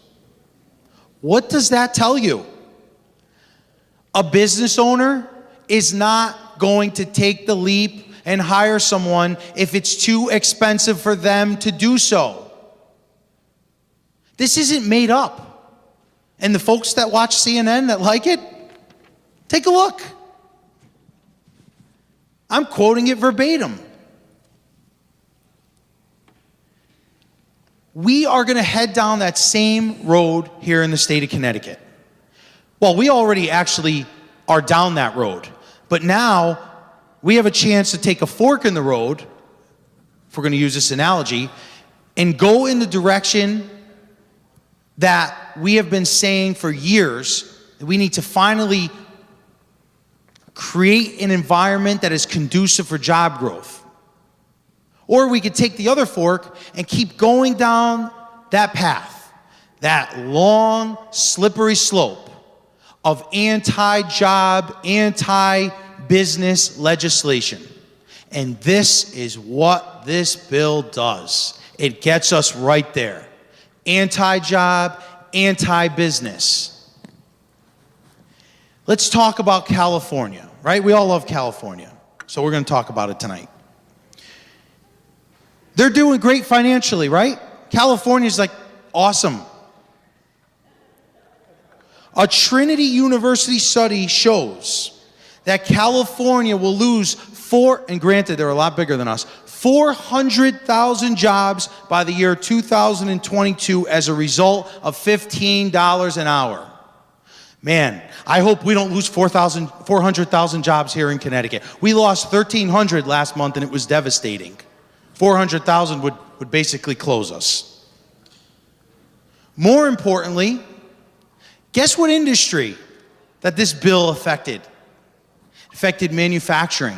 What does that tell you? A business owner is not going to take the leap and hire someone if it's too expensive for them to do so. This isn't made up. And the folks that watch CNN that like it, take a look. I'm quoting it verbatim. We are going to head down that same road here in the state of Connecticut. Well, we already actually are down that road. But now we have a chance to take a fork in the road, if we're going to use this analogy, and go in the direction that we have been saying for years, that we need to finally create an environment that is conducive for job growth. Or we could take the other fork and keep going down that path, that long, slippery slope of anti-job, anti-business legislation. And this is what this bill does. It gets us right there. Anti-job, anti-business. Let's talk about California, right? We all love California, so we're going to talk about it tonight. They're doing great financially, right? California's like awesome. A Trinity University study shows that California will lose and granted they're a lot bigger than us, 400,000 jobs by the year 2022 as a result of $15 an hour. Man, I hope we don't lose 400,000 jobs here in Connecticut. We lost 1,300 last month and it was devastating. 400,000 would basically close us. More importantly, guess what industry that this bill affected? It affected manufacturing.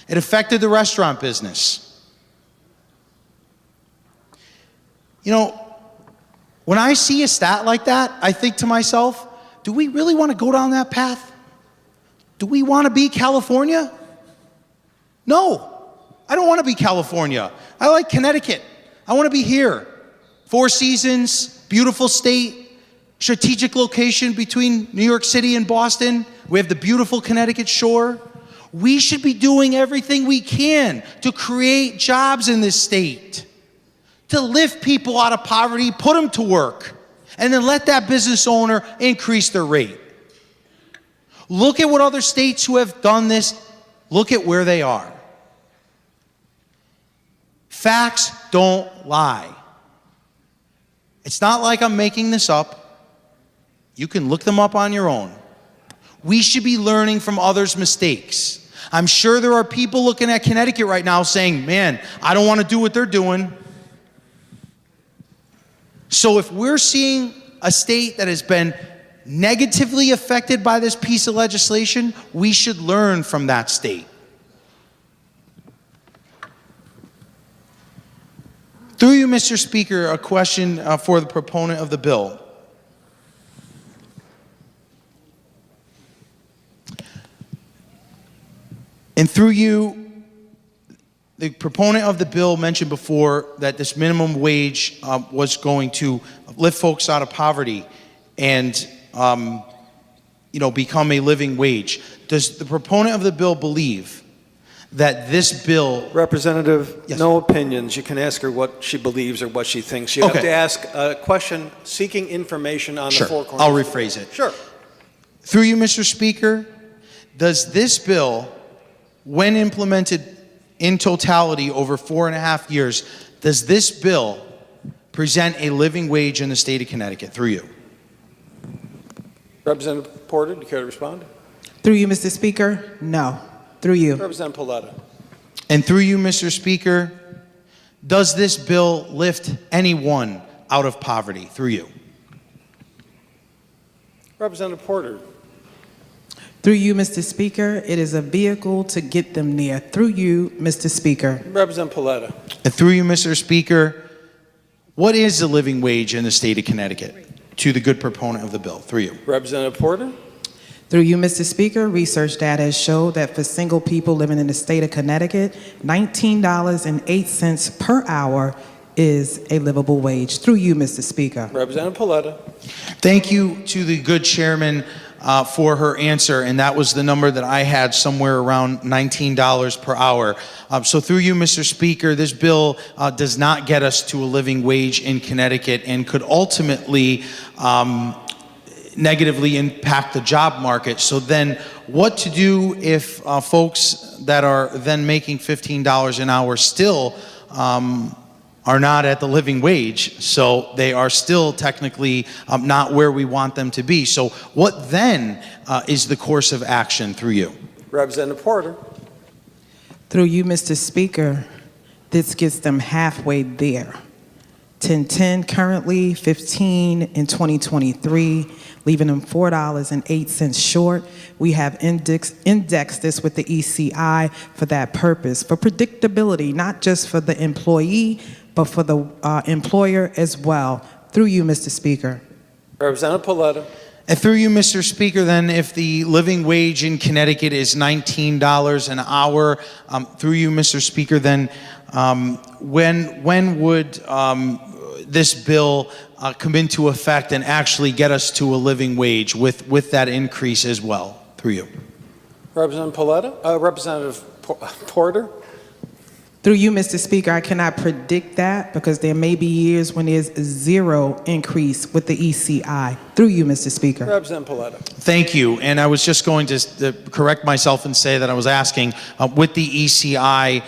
It affected the restaurant business. You know, when I see a stat like that, I think to myself, do we really want to go down that path? Do we want to be California? No. I don't want to be California. I like Connecticut. I want to be here. 4 seasons, beautiful state, strategic location between New York City and Boston. We have the beautiful Connecticut shore. We should be doing everything we can to create jobs in this state, to lift people out of poverty, put them to work, and then let that business owner increase their rate. Look at what other states who have done this, look at where they are. Facts don't lie. It's not like I'm making this up. You can look them up on your own. We should be learning from others' mistakes. I'm sure there are people looking at Connecticut right now saying, man, I don't want to do what they're doing. So if we're seeing a state that has been negatively affected by this piece of legislation, we should learn from that state. Through you, Mr. Speaker, a question for the proponent of the bill. And through you, the proponent of the bill mentioned before that this minimum wage was going to lift folks out of poverty and become a living wage. Does the proponent of the bill believe that this bill... Representative, Yes. no opinions. You can ask her what she believes or what she thinks. You have Okay. to ask a question seeking information on Sure, the four corners. I'll rephrase it. Sure. Through you, Mr. Speaker, does this bill, when implemented in totality over 4.5 years, does this bill present a living wage in the state of Connecticut? Through you. Representative Porter, do you care to respond? Through you, Mr. Speaker, no. Through you. Representative Polletta. And through you, Mr. Speaker, does this bill lift anyone out of poverty? Through you. Representative Porter. Through you, Mr. Speaker, it is a vehicle to get them there. Through you, Mr. Speaker. Representative Polletta. And through you, Mr. Speaker, what is the living wage in the state of Connecticut? To the good proponent of the bill. Through you. Representative Porter. Through you, Mr. Speaker, research data has showed that for single people living in the state of Connecticut, $19.08 per hour is a livable wage. Through you, Mr. Speaker. Representative Polletta. Thank you to the good chairman for her answer, and that was the number that I had, somewhere around $19 per hour. So through you, Mr. Speaker, this bill does not get us to a living wage in Connecticut and could ultimately negatively impact the job market. So then what to do if folks that are then making $15 an hour still are not at the living wage, so they are still technically not where we want them to be. So what then is the course of action through you? Representative Porter. Through you, Mr. Speaker, this gets them halfway there. 1010 currently, 15 in 2023, leaving them $4.08 short. We have indexed this with the ECI for that purpose, for predictability, not just for the employee, but for the employer as well. Through you, Mr. Speaker. Representative Polletta. And through you, Mr. Speaker, then, if the living wage in Connecticut is $19 an hour, through you, Mr. Speaker, then when would this bill come into effect and actually get us to a living wage with that increase as well? Through you. Representative Polletta. Representative Porter. Through you, Mr. Speaker, I cannot predict that because there may be years when there's zero increase with the ECI. Through you, Mr. Speaker. Representative Polletta. Thank you. And I was just going to correct myself and say that I was asking, with the ECI,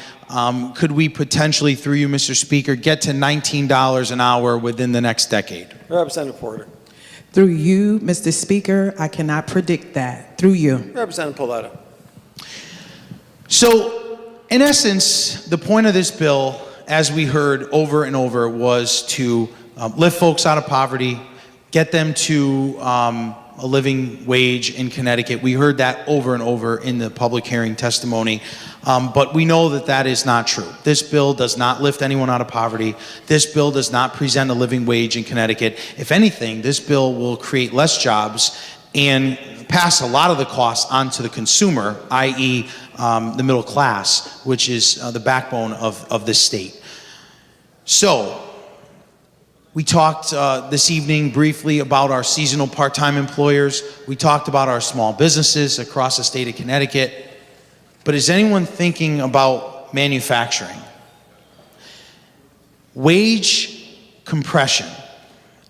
could we potentially, through you, Mr. Speaker, get to $19 an hour within the next decade? Representative Porter. Through you, Mr. Speaker, I cannot predict that. Through you. Representative Polletta. So, in essence, the point of this bill, as we heard over and over, was to lift folks out of poverty, get them to a living wage in Connecticut. We heard that over and over in the public hearing testimony, but we know that that is not true. This bill does not lift anyone out of poverty. This bill does not present a living wage in Connecticut. If anything, this bill will create less jobs and pass a lot of the costs onto the consumer, i.e. The middle class, which is the backbone of this state. So, we talked this evening briefly about our seasonal part-time employers. We talked about our small businesses across the state of Connecticut. But is anyone thinking about manufacturing? Wage compression,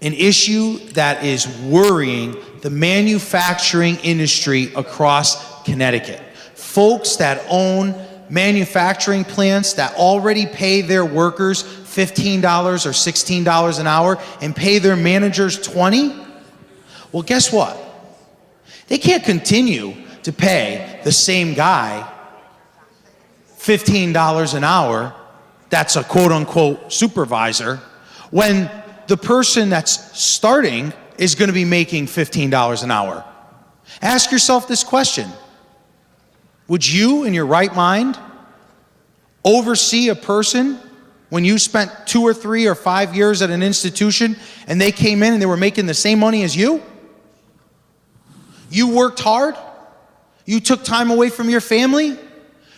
an issue that is worrying the manufacturing industry across Connecticut. Folks that own manufacturing plants that already pay their workers $15 or $16 an hour and pay their managers $20? Well, guess what? They can't continue to pay the same guy $15 an hour that's a quote-unquote supervisor when the person that's starting is going to be making $15 an hour. Ask yourself this question. Would you, in your right mind, oversee a person when you spent 2 or 3 or 5 years at an institution and they came in and they were making the same money as you? You worked hard? You took time away from your family?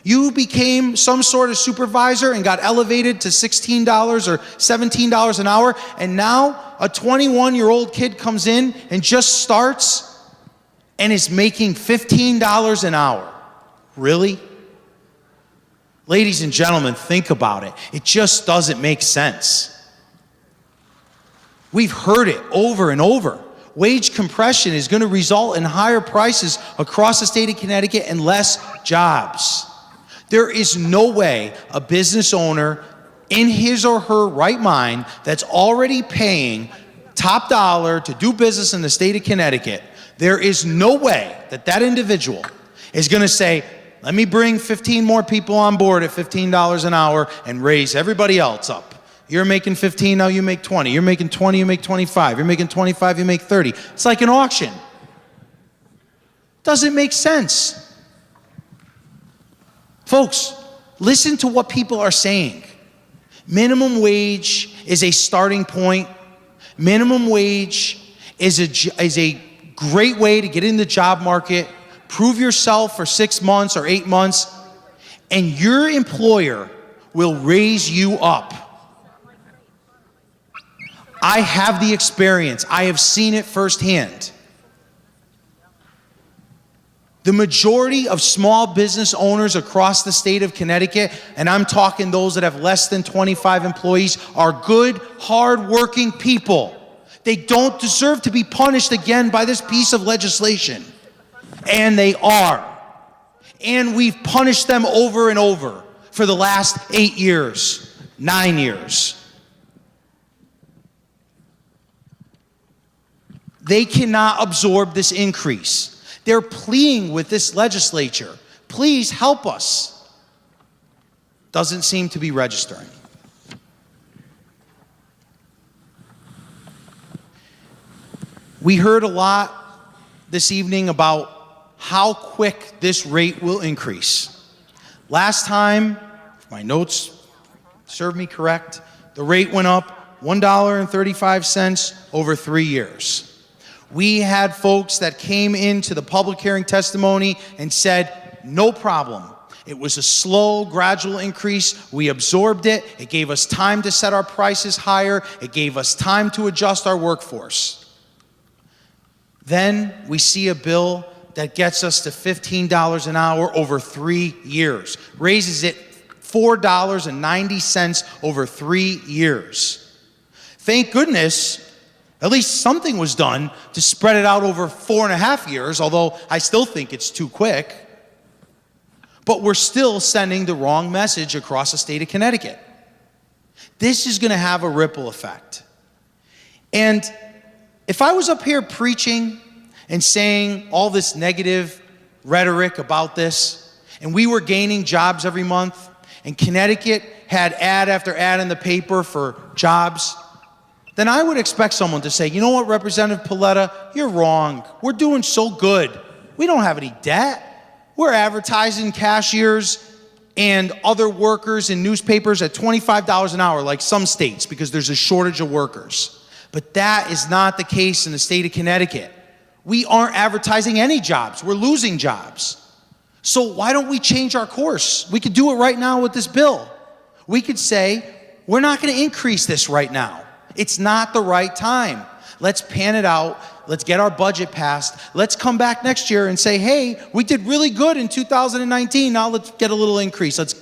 You became some sort of supervisor and got elevated to $16 or $17 an hour, and now a 21-year-old kid comes in and just starts and is making $15 an hour. Really? Ladies and gentlemen, think about it. It just doesn't make sense. We've heard it over and over. Wage compression is going to result in higher prices across the state of Connecticut and less jobs. There is no way a business owner in his or her right mind that's already paying top dollar to do business in the state of Connecticut, there is no way that that individual is going to say, let me bring 15 more people on board at $15 an hour and raise everybody else up. You're making 15, now you make 20. You're making 20, you make 25. You're making 25, you make 30. It's like an auction. Doesn't make sense. Folks, listen to what people are saying. Minimum wage is a starting point. Minimum wage is a great way to get in the job market, prove yourself for 6 months or 8 months, and your employer will raise you up. I have the experience. I have seen it firsthand. The majority of small business owners across the state of Connecticut, and I'm talking those that have less than 25 employees, are good, hard-working people. They don't deserve to be punished again by this piece of legislation. And they are. And we've punished them over and over for the last 8 years, 9 years. They cannot absorb this increase. They're pleading with this legislature, please help us. Doesn't seem to be registering. We heard a lot this evening about how quick this rate will increase. Last time, if my notes serve me correct, the rate went up $1.35 over 3 years. We had folks that came into the public hearing testimony and said, no problem. It was a slow, gradual increase. We absorbed it. It gave us time to set our prices higher. It gave us time to adjust our workforce. Then we see a bill that gets us to $15 an hour over 3 years, raises it $4.90 over 3 years. Thank goodness, at least something was done to spread it out over 4.5 years, although I still think it's too quick. But we're still sending the wrong message across the state of Connecticut. This is going to have a ripple effect. And if I was up here preaching and saying all this negative rhetoric about this, and we were gaining jobs every month, and Connecticut had ad after ad in the paper for jobs, then I would expect someone to say, you know what, Representative Polletta, you're wrong. We're doing so good. We don't have any debt. We're advertising cashiers and other workers in newspapers at $25 an hour, like some states, because there's a shortage of workers. But that is not the case in the state of Connecticut. We aren't advertising any jobs. We're losing jobs. So why don't we change our course? We could do it right now with this bill. We could say, we're not going to increase this right now. It's not the right time. Let's pan it out. Let's get our budget passed. Let's come back next year and say, hey, we did really good in 2019. Now let's get a little increase. Let's,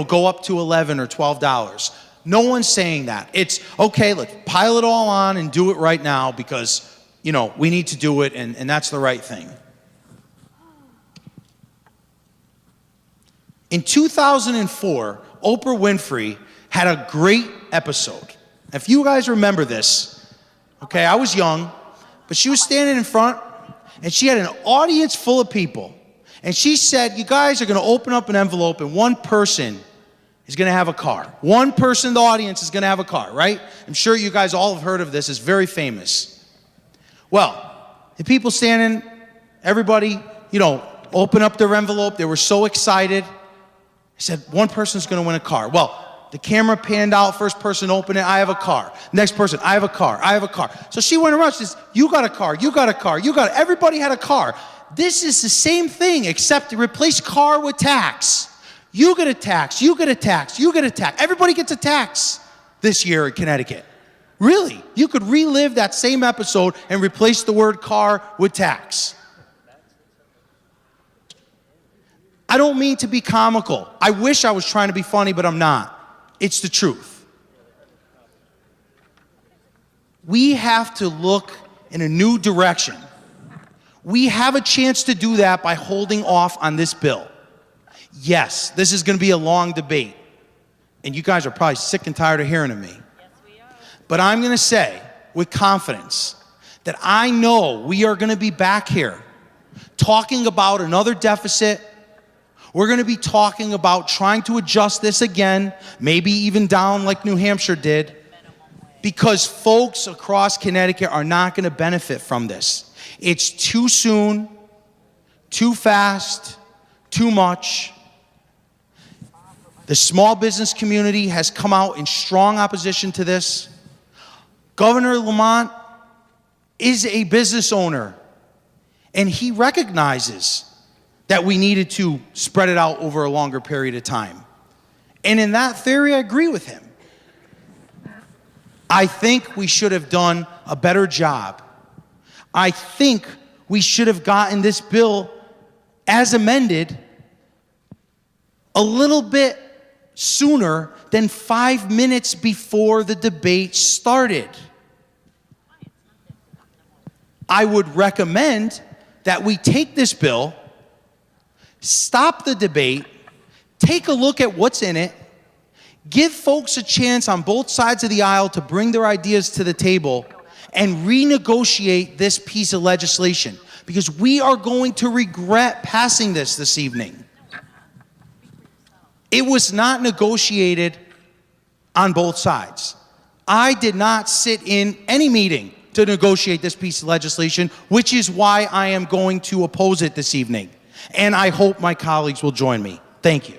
go up to $11 or $12. No one's saying that. It's, okay, let's pile it all on and do it right now because, we need to do it and that's the right thing. In 2004, Oprah Winfrey had a great episode. If you guys remember this, okay, I was young, but she was standing in front, and she had an audience full of people. And she said, you guys are going to open up an envelope, and one person is going to have a car. One person in the audience is going to have a car, right? I'm sure you guys all have heard of this. It's very famous. Well, the people standing, everybody, open up their envelope. They were so excited. I said, one person's going to win a car. Well, the camera panned out, first person opened it, I have a car. Next person, I have a car, I have a car. So she went around, she says, you got a car, you got a car, you got it. Everybody had a car. This is the same thing, except to replace car with tax. You get a tax, you get a tax, you get a tax. Everybody gets a tax this year in Connecticut. Really, you could relive that same episode and replace the word car with tax. I don't mean to be comical. I wish I was trying to be funny, but I'm not. It's the truth. We have to look in a new direction. We have a chance to do that by holding off on this bill. Yes, this is going to be a long debate, and you guys are probably sick and tired of hearing of me. Yes, we are. But I'm going to say with confidence that I know we are going to be back here talking about another deficit. We're going to be talking about trying to adjust this again, maybe even down like New Hampshire did, because folks across Connecticut are not going to benefit from this. It's too soon, too fast, too much. The small business community has come out in strong opposition to this. Governor Lamont is a business owner, and he recognizes that we needed to spread it out over a longer period of time. And in that theory, I agree with him. I think we should have done a better job. I think we should have gotten this bill as amended a little bit sooner than 5 minutes before the debate started. I would recommend that we take this bill, stop the debate, take a look at what's in it, give folks a chance on both sides of the aisle to bring their ideas to the table, and renegotiate this piece of legislation, because we are going to regret passing this evening. It was not negotiated on both sides. I did not sit in any meeting to negotiate this piece of legislation, which is why I am going to oppose it this evening. And I hope my colleagues will join me. Thank you.